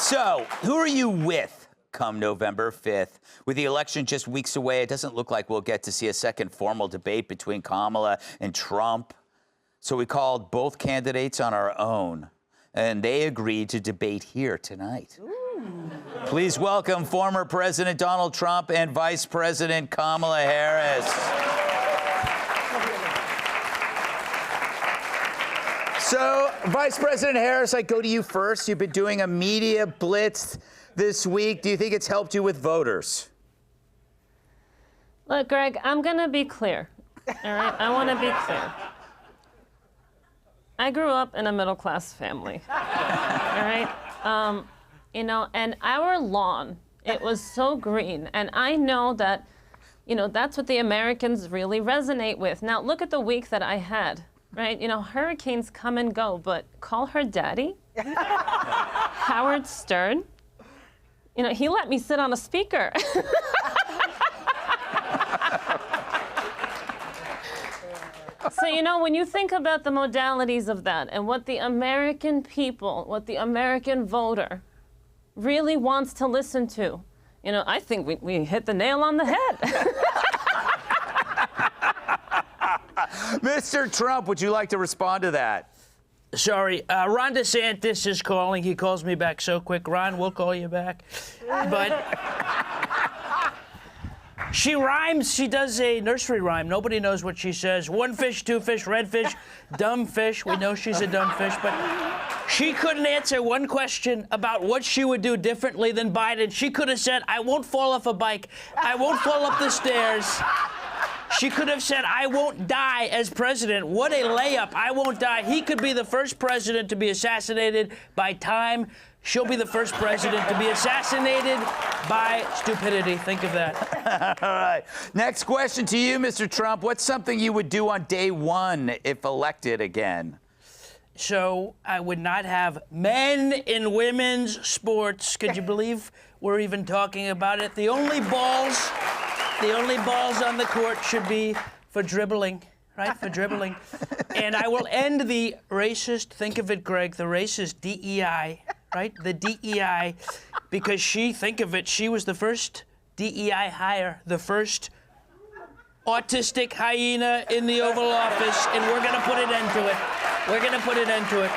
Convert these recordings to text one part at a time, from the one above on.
So, who are you with come November 5th? With the election just weeks away, it doesn't look like we'll get to see a second formal debate between Kamala and Trump. So we called both candidates on our own, and they agreed to debate here tonight. Ooh. Please welcome former President Donald Trump and Vice President Kamala Harris. So, Vice President Harris, I go to you first. You've been doing a media blitz this week. Do you think it's helped you with voters? Look, Greg, I'm going to be clear. All right? I want to be clear. I grew up in a middle-class family. All right? And our lawn, it was so green. And I know that, that's what the Americans really resonate with. Now, look at the week that I had. Right? Hurricanes come and go, but call her daddy? Howard Stern? He let me sit on a speaker. So, when you think about the modalities of that and what the American people, what the American voter really wants to listen to, I think we hit the nail on the head. Mr. Trump, would you like to respond to that? Sorry, Ron DeSantis is calling. He calls me back so quick. Ron, we'll call you back. But she rhymes. She does a nursery rhyme. Nobody knows what she says. One fish, two fish, red fish, dumb fish. We know she's a dumb fish, but she couldn't answer one question about what she would do differently than Biden. She could have said, I won't fall off a bike. I won't fall up the stairs. She could have said, I won't die as president. What a layup. I won't die. He could be the first president to be assassinated by time. She'll be the first president to be assassinated by stupidity. Think of that. All right. Next question to you, Mr. Trump. What's something you would do on day one if elected again? So I would not have men in women's sports. Could you believe we're even talking about it? The only balls on the court should be for dribbling, right? For dribbling. And I will end the racist, think of it, Greg, the racist DEI, right? The DEI, because think of it, she was the first DEI hire, the first autistic hyena in the Oval Office, and we're going to put an end to it. We're going to put an end to it.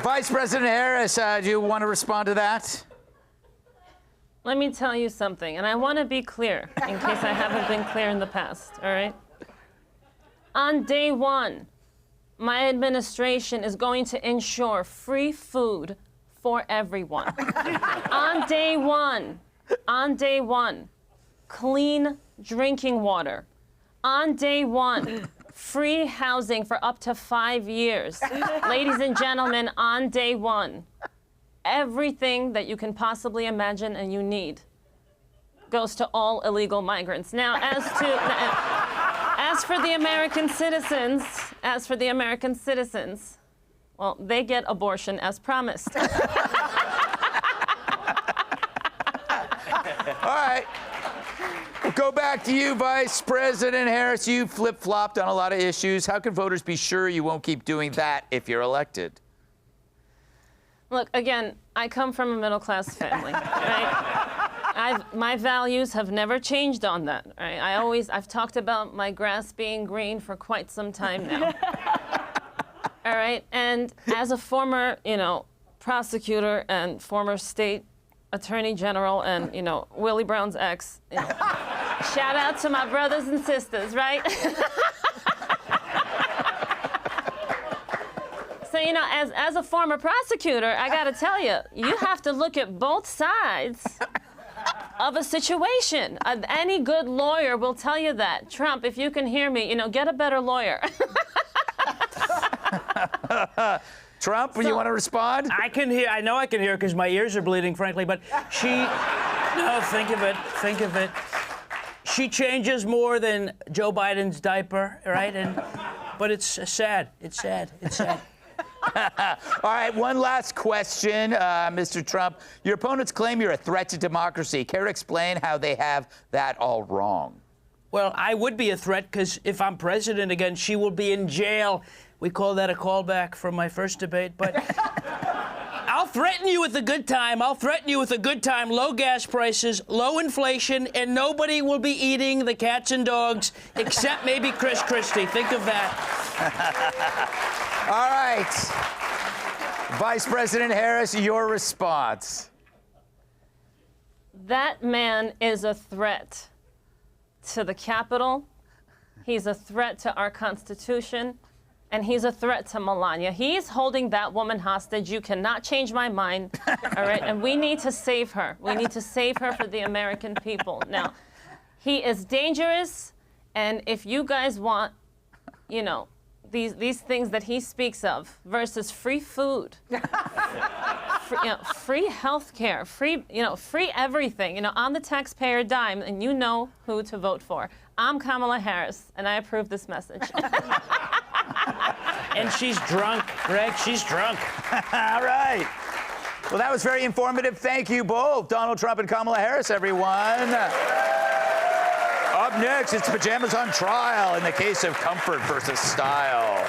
Vice President Harris, do you want to respond to that? Let me tell you something, and I want to be clear in case I haven't been clear in the past, all right? On day one, my administration is going to ensure free food for everyone. On day one, clean drinking water. On day one, free housing for up to 5 years. Ladies and gentlemen, on day one, everything that you can possibly imagine and you need goes to all illegal migrants. Now, as for the American citizens, well, they get abortion as promised. All right. We'll go back to you, Vice President Harris. You flip-flopped on a lot of issues. How can voters be sure you won't keep doing that if you're elected? Look, again, I come from a middle-class family, right? My values have never changed on that, right? I've talked about my grass being green for quite some time now. All right? And as a former, prosecutor and former state attorney general and, Willie Brown's ex, shout out to my brothers and sisters, right? So, as a former prosecutor, I got to tell you, you have to look at both sides of a situation. Any good lawyer will tell you that. Trump, if you can hear me, get a better lawyer. Trump, you want to respond? I can hear. I know I can hear because my ears are bleeding, frankly. But no, think of it. She changes more than Joe Biden's diaper, right? But it's sad. It's sad. All right, one last question, Mr. Trump. Your opponents claim you're a threat to democracy. Care to explain how they have that all wrong? Well, I would be a threat because if I'm president again, she will be in jail. We call that a callback from my first debate. But I'll threaten you with a good time. I'll threaten you with a good time. Low gas prices, low inflation, and nobody will be eating the cats and dogs except maybe Chris Christie. Think of that. All right. Vice President Harris, your response. That man is a threat to the Capitol. He's a threat to our Constitution. And he's a threat to Melania. He's holding that woman hostage. You cannot change my mind, all right? And we need to save her. We need to save her for the American people. Now, he is dangerous, and if you guys want, you know, these things that he speaks of versus free food, free health care, free everything, on the taxpayer dime, and you know who to vote for. I'm Kamala Harris, and I approve this message. And she's drunk, Greg. She's drunk. All right. Well, that was very informative. Thank you both, Donald Trump and Kamala Harris, everyone. Up next, it's Pajamas on Trial in the case of Comfort versus Style.